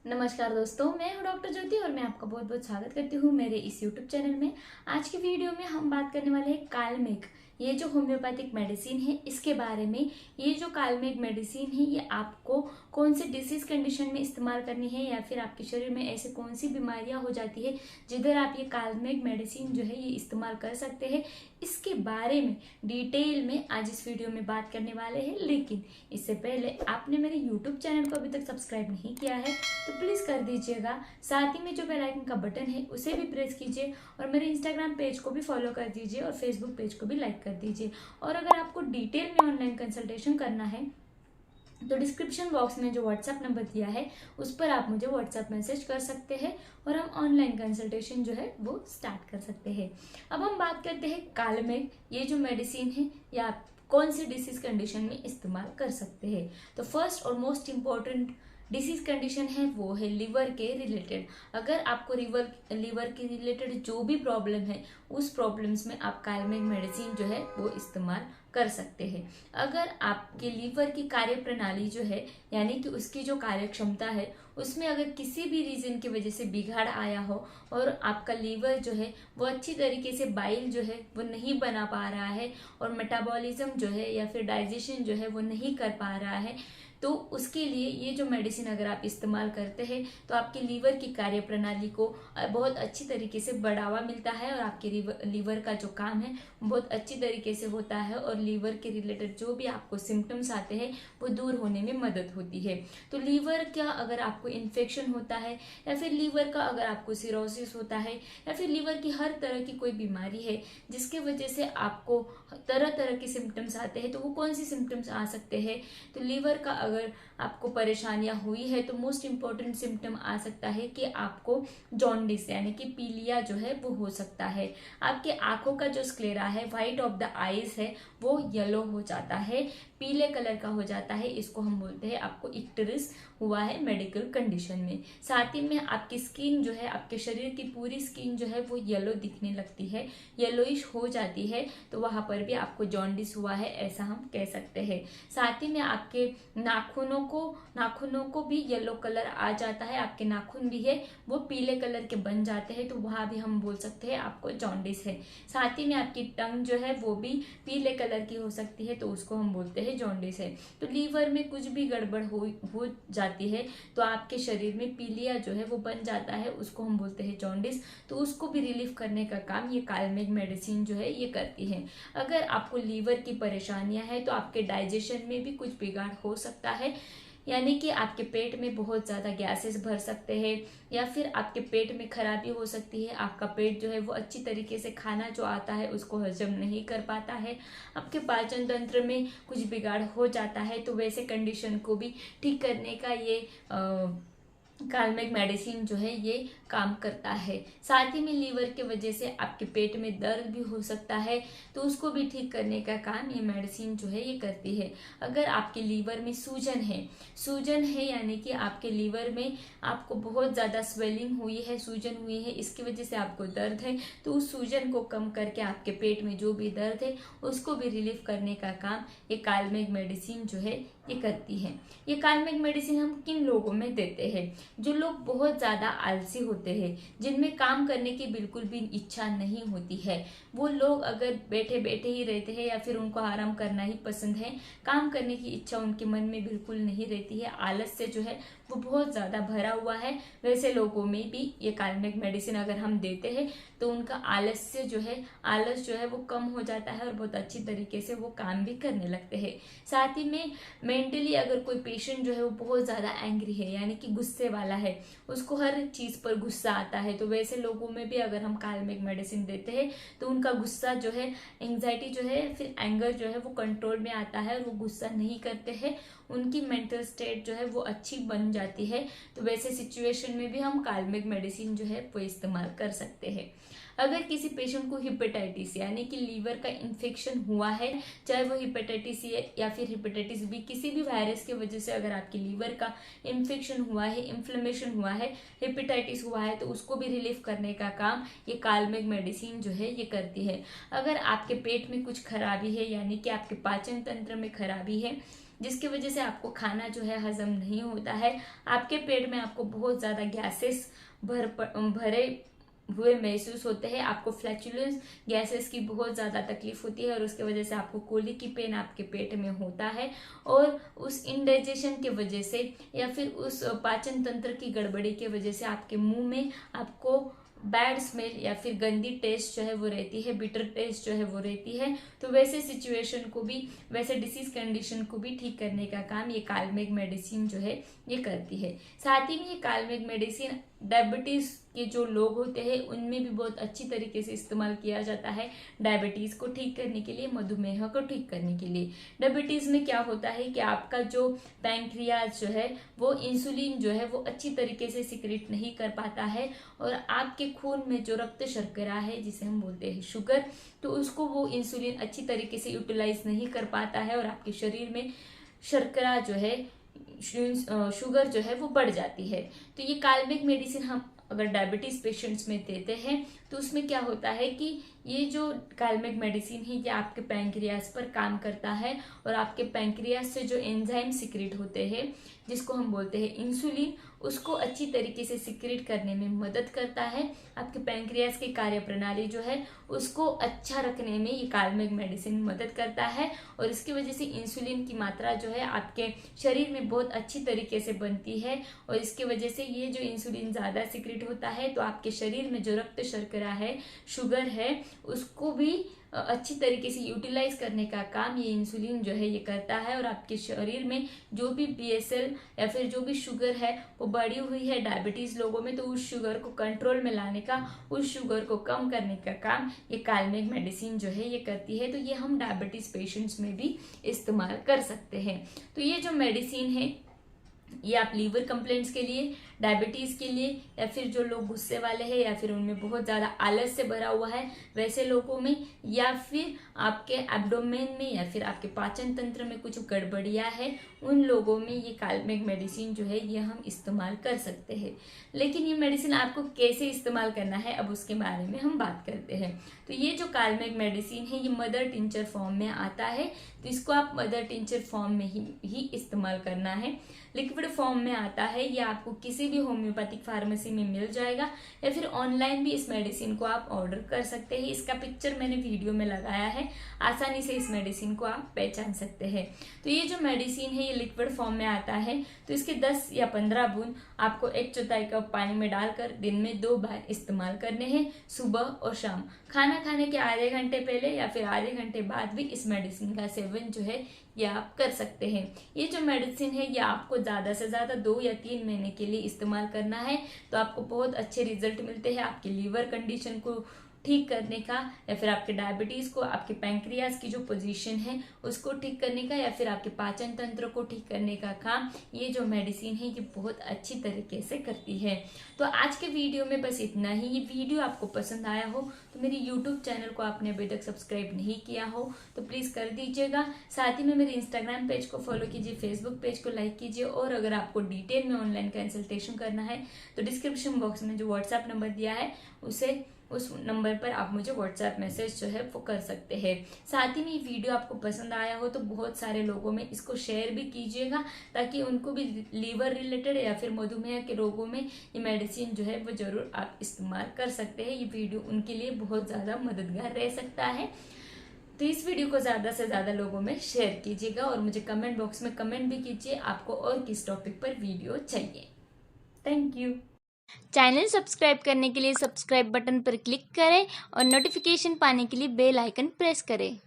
नमस्कार दोस्तों, मैं हूं डॉक्टर ज्योति और मैं आपका बहुत बहुत स्वागत करती हूं मेरे इस यूट्यूब चैनल में। आज की वीडियो में हम बात करने वाले हैं कालमेघ। ये जो होम्योपैथिक मेडिसिन है इसके बारे में। ये जो कालमेघ मेडिसिन है ये आपको कौन सी डिसीज कंडीशन में इस्तेमाल करनी है या फिर आपके शरीर में ऐसे कौन सी बीमारियां हो जाती है जिधर आप ये कालमेघ मेडिसिन जो है ये इस्तेमाल कर सकते हैं, इसके बारे में डिटेल में आज इस वीडियो में बात करने वाले हैं। लेकिन इससे पहले आपने मेरे यूट्यूब चैनल को अभी तक सब्सक्राइब नहीं किया है तो प्लीज़ कर दीजिएगा। साथ ही में जो बेल आइकन का बटन है उसे भी प्रेस कीजिए और मेरे इंस्टाग्राम पेज को भी फॉलो कर दीजिए और फेसबुक पेज को भी लाइक कर दीजिए। और अगर आपको डिटेल में ऑनलाइन कंसल्टेशन करना है तो डिस्क्रिप्शन बॉक्स में जो व्हाट्सएप नंबर दिया है उस पर आप मुझे व्हाट्सएप मैसेज कर सकते हैं और हम ऑनलाइन कंसल्टेशन जो है वो स्टार्ट कर सकते हैं। अब हम बात करते हैं कालमेघ। ये जो मेडिसिन है या आप कौन सी डिसीज कंडीशन में इस्तेमाल कर सकते हैं। तो फर्स्ट और मोस्ट इम्पॉर्टेंट डिसीज कंडीशन है वो है लीवर के रिलेटेड। अगर आपको लीवर के रिलेटेड जो भी प्रॉब्लम है उस प्रॉब्लम्स में आप कालमेघ मेडिसिन जो है वो इस्तेमाल कर सकते हैं। अगर आपके लीवर की कार्य प्रणाली जो है यानी कि उसकी जो कार्य क्षमता है उसमें अगर किसी भी रीजन की वजह से बिगाड़ आया हो और आपका लीवर जो है वो अच्छी तरीके से बाइल जो है वो नहीं बना पा रहा है और मेटाबॉलिज्म जो है या फिर डाइजेशन जो है वो नहीं कर पा रहा है, तो उसके लिए ये जो मेडिसिन अगर आप इस्तेमाल करते हैं तो आपके लीवर की कार्य प्रणाली को बहुत अच्छी तरीके से बढ़ावा मिलता है और आपके लीवर का जो काम है बहुत अच्छी तरीके से होता है और लीवर के रिलेटेड जो भी आपको सिम्टम्स आते हैं वो दूर होने में मदद होती है। तो लीवर का अगर आपको इन्फेक्शन होता है या फिर लीवर का अगर आपको सिरोसिस होता है या फिर लीवर की हर तरह की कोई बीमारी है जिसके वजह से आपको तरह तरह के सिम्टम्स आते हैं, तो वो कौन सी सिम्टम्स आ सकते हैं। तो लीवर का अगर आपको परेशानियां हुई है तो मोस्ट इम्पॉर्टेंट सिम्टम आ सकता है कि आपको जॉन्डिस यानी कि पीलिया जो है वो हो सकता है। आपके आंखों का जो स्क्लेरा है, व्हाइट ऑफ द आईज है, वो येलो हो जाता है, पीले कलर का हो जाता है। इसको हम बोलते हैं आपको इक्टरिस हुआ है मेडिकल कंडीशन में। साथ ही में आपकी स्किन जो है, आपके शरीर की पूरी स्किन जो है वो येलो दिखने लगती है, येलोइश हो जाती है, तो वहां पर भी आपको जॉन्डिस हुआ है ऐसा हम कह सकते हैं। साथ ही में आपके नाखूनों को भी येलो कलर आ जाता है, आपके नाखून भी है वो पीले कलर के बन जाते हैं, तो वहां भी हम बोल सकते हैं आपको जॉन्डिस है। साथ ही में आपकी टंग जो है वो भी पीले कलर की हो सकती है, तो उसको हम बोलते हैं जॉन्डिस है। तो लीवर में कुछ भी गड़बड़ हो जाती है तो आपके शरीर में पीलिया जो है वो बन जाता है, उसको हम बोलते हैं जॉन्डिस। तो उसको भी रिलीफ करने का काम ये कालमेघ मेडिसिन जो है ये करती है। अगर आपको लीवर की परेशानियां हैं तो आपके डाइजेशन में भी कुछ बिगाड़ हो सकता है, यानी कि आपके पेट में बहुत ज़्यादा गैसेस भर सकते हैं या फिर आपके पेट में खराबी हो सकती है। आपका पेट जो है वो अच्छी तरीके से खाना जो आता है उसको हजम नहीं कर पाता है, आपके पाचन तंत्र में कुछ बिगाड़ हो जाता है। तो वैसे कंडीशन को भी ठीक करने का ये कालमेघ मेडिसिन जो है ये काम करता है। साथ ही में लीवर के वजह से आपके पेट में दर्द भी हो सकता है, तो उसको भी ठीक करने का काम ये मेडिसिन जो है ये करती है। अगर आपके लीवर में सूजन है यानी कि आपके लीवर में आपको बहुत ज़्यादा स्वेलिंग हुई है, सूजन हुई है, इसकी वजह से आपको दर्द है, तो उस सूजन को कम करके आपके पेट में जो भी दर्द है उसको भी रिलीफ करने का काम ये कालमेघ मेडिसिन जो है ये करती है। ये कालमेघ मेडिसिन हम किन लोगों में देते हैं? जो लोग बहुत ज़्यादा आलसी होते हैं, जिनमें काम करने की बिल्कुल भी इच्छा नहीं होती है, वो लोग अगर बैठे बैठे ही रहते हैं या फिर उनको आराम करना ही पसंद है, काम करने की इच्छा उनके मन में बिल्कुल नहीं रहती है, आलस से जो है वो बहुत ज़्यादा भरा हुआ है, वैसे लोगों में भी ये कालमेघ मेडिसिन अगर हम देते हैं तो उनका आलस जो है वो कम हो जाता है और बहुत अच्छी तरीके से वो काम भी करने लगते हैं। साथ ही में मेंटली अगर कोई पेशेंट जो है वो बहुत ज़्यादा एंग्री है यानी कि गुस्से वाला है, उसको हर चीज़ पर गुस्सा आता है, तो वैसे लोगों में भी अगर हम कालमेघ मेडिसिन देते हैं तो उनका गुस्सा जो है, एंग्जाइटी जो है, फिर एंगर जो है वो कंट्रोल में आता है और वो गुस्सा नहीं करते हैं, उनकी मेंटल स्टेट जो है वो अच्छी बन जाती है। तो वैसे सिचुएशन में भी हम कालमेघ मेडिसिन जो है वो इस्तेमाल कर सकते हैं। अगर किसी पेशेंट को हिपेटाइटिस यानी कि लीवर का इन्फेक्शन हुआ है, चाहे वो हिपेटाइटिस ए या फिर हिपेटाइटिस बी, किसी भी वायरस की वजह से अगर आपके लीवर का इन्फेक्शन हुआ है, इन्फ्लेमेशन हुआ है, हिपेटाइटिस हुआ है, तो उसको भी रिलीफ करने का काम ये कालमेघ मेडिसिन जो है ये करती है। अगर आपके पेट में कुछ खराबी है यानी कि आपके पाचन तंत्र में खराबी है जिसकी वजह से आपको खाना जो है हजम नहीं होता है। आपके पेट में आपको बहुत ज़्यादा गैसेस भरे हुए महसूस होते हैं, आपको फ्लैचुलेंस गैसेस की बहुत ज़्यादा तकलीफ होती है और उसके वजह से आपको कोलिक की पेन आपके पेट में होता है। और उस इंडाइजेशन की वजह से या फिर उस पाचन तंत्र की गड़बड़ी की वजह से आपके मुंह में आपको बैड स्मेल या फिर गंदी टेस्ट जो है वो रहती है, बिटर टेस्ट जो है वो रहती है। तो वैसे सिचुएशन को भी, वैसे डिसीज कंडीशन को भी ठीक करने का काम ये कालमेघ मेडिसिन जो है ये करती है। साथ ही में ये कालमेघ मेडिसिन डायबिटीज के जो लोग होते हैं उनमें भी बहुत अच्छी तरीके से इस्तेमाल किया जाता है, डायबिटीज को ठीक करने के लिए, मधुमेह को ठीक करने के लिए। डायबिटीज में क्या होता है कि आपका जो पैंक्रियाज जो है वो इंसुलिन जो है वो अच्छी तरीके से सिक्रेट नहीं कर पाता है और आपके खून में जो रक्त शर्करा है जिसे हम बोलते हैं शुगर, तो उसको वो इंसुलिन अच्छी तरीके से यूटिलाइज नहीं कर पाता है और आपके शरीर में शर्करा जो है, शुगर जो है वो बढ़ जाती है। तो ये कालमेघ मेडिसिन हम अगर डायबिटीज पेशेंट्स में देते हैं तो उसमें क्या होता है कि ये जो कालमेघ मेडिसिन है ये आपके पैंक्रियाज पर काम करता है और आपके पैंक्रियाज से जो एंजाइम सिक्रेट होते हैं जिसको हम बोलते हैं इंसुलिन, उसको अच्छी तरीके से सिक्रेट करने में मदद करता है। आपके पैंक्रियाज की कार्य प्रणाली जो है उसको अच्छा रखने में ये कालमेघ मेडिसिन मदद करता है और इसकी वजह से इंसुलिन की मात्रा जो है आपके शरीर में बहुत अच्छी तरीके से बनती है और इसकी वजह से ये जो इंसुलिन ज़्यादा सिक्रेट होता है तो आपके शरीर में जो रक्त शर्करा है, शुगर है, उसको भी अच्छी तरीके से यूटिलाइज करने का काम ये इंसुलिन जो है ये करता है और आपके शरीर में जो भी BSL या फिर जो भी शुगर है वो बढ़ी हुई है डायबिटीज लोगों में, तो उस शुगर को कंट्रोल में लाने का, उस शुगर को कम करने का काम ये कालमेघ मेडिसिन जो है ये करती है। तो ये हम डायबिटीज पेशेंट्स में भी इस्तेमाल कर सकते हैं। तो ये जो मेडिसिन है ये आप लीवर कंप्लेंट्स के लिए, डायबिटीज के लिए, या फिर जो लोग गुस्से वाले हैं या फिर उनमें बहुत ज़्यादा आलस से भरा हुआ है वैसे लोगों में, या फिर आपके एब्डोमेन में या फिर आपके पाचन तंत्र में कुछ गड़बड़ियाँ है उन लोगों में ये कालमेघ मेडिसिन जो है ये हम इस्तेमाल कर सकते हैं। लेकिन ये मेडिसिन आपको कैसे इस्तेमाल करना है अब उसके बारे में हम बात करते हैं। तो ये जो कालमेघ मेडिसिन है ये मदर टिंचर फॉर्म में आता है, तो इसको आप मदर टिंचर फॉर्म में ही इस्तेमाल करना है। लिक्विड फॉर्म में आता है, ये आपको किसी भी होम्योपैथिक फार्मेसी में मिल जाएगा या फिर ऑनलाइन भी इस मेडिसिन को आप ऑर्डर कर सकते हैं। इसका पिक्चर मैंने वीडियो में लगाया है, आसानी से इस मेडिसिन को आप पहचान सकते हैं। तो ये जो मेडिसिन है ये लिक्विड फॉर्म में आता है, तो इसके 10 या 15 बूंद आपको 1/4 कप पानी में डालकर दिन में 2 बार इस्तेमाल करने हैं, सुबह और शाम। खाना खाने के आधे घंटे पहले या फिर आधे घंटे बाद भी इस मेडिसिन का सेवन जो है ये आप कर सकते हैं। ये जो मेडिसिन है ये आपको ज़्यादा से ज़्यादा 2 या 3 महीने के लिए इस्तेमाल करना है, तो आपको बहुत अच्छे रिजल्ट मिलते हैं आपकी लीवर कंडीशन को ठीक करने का, या फिर आपके डायबिटीज को, आपके पैंक्रियाज की जो पोजीशन है उसको ठीक करने का, या फिर आपके पाचन तंत्र को ठीक करने का काम ये जो मेडिसिन है ये बहुत अच्छी तरीके से करती है। तो आज के वीडियो में बस इतना ही। ये वीडियो आपको पसंद आया हो तो मेरी यूट्यूब चैनल को आपने अभी तक सब्सक्राइब नहीं किया हो तो प्लीज़ कर दीजिएगा। साथ ही में मेरे इंस्टाग्राम पेज को फॉलो कीजिए, फेसबुक पेज को लाइक कीजिए, और अगर आपको डिटेल में ऑनलाइन कंसल्टेशन करना है तो डिस्क्रिप्शन बॉक्स में जो व्हाट्सएप नंबर दिया है उस नंबर पर आप मुझे व्हाट्सएप मैसेज जो है वो कर सकते हैं। साथ ही में ये वीडियो आपको पसंद आया हो तो बहुत सारे लोगों में इसको शेयर भी कीजिएगा ताकि उनको भी लीवर रिलेटेड या फिर मधुमेह के रोगों में ये मेडिसिन जो है वो जरूर आप इस्तेमाल कर सकते हैं। ये वीडियो उनके लिए बहुत ज़्यादा मददगार रह सकता है। तो इस वीडियो को ज़्यादा से ज़्यादा लोगों में शेयर कीजिएगा और मुझे कमेंट बॉक्स में कमेंट भी कीजिए आपको और किस टॉपिक पर वीडियो चाहिए। Thank you. चैनल सब्सक्राइब करने के लिए सब्सक्राइब बटन पर क्लिक करें और नोटिफिकेशन पाने के लिए बेल आइकन प्रेस करें।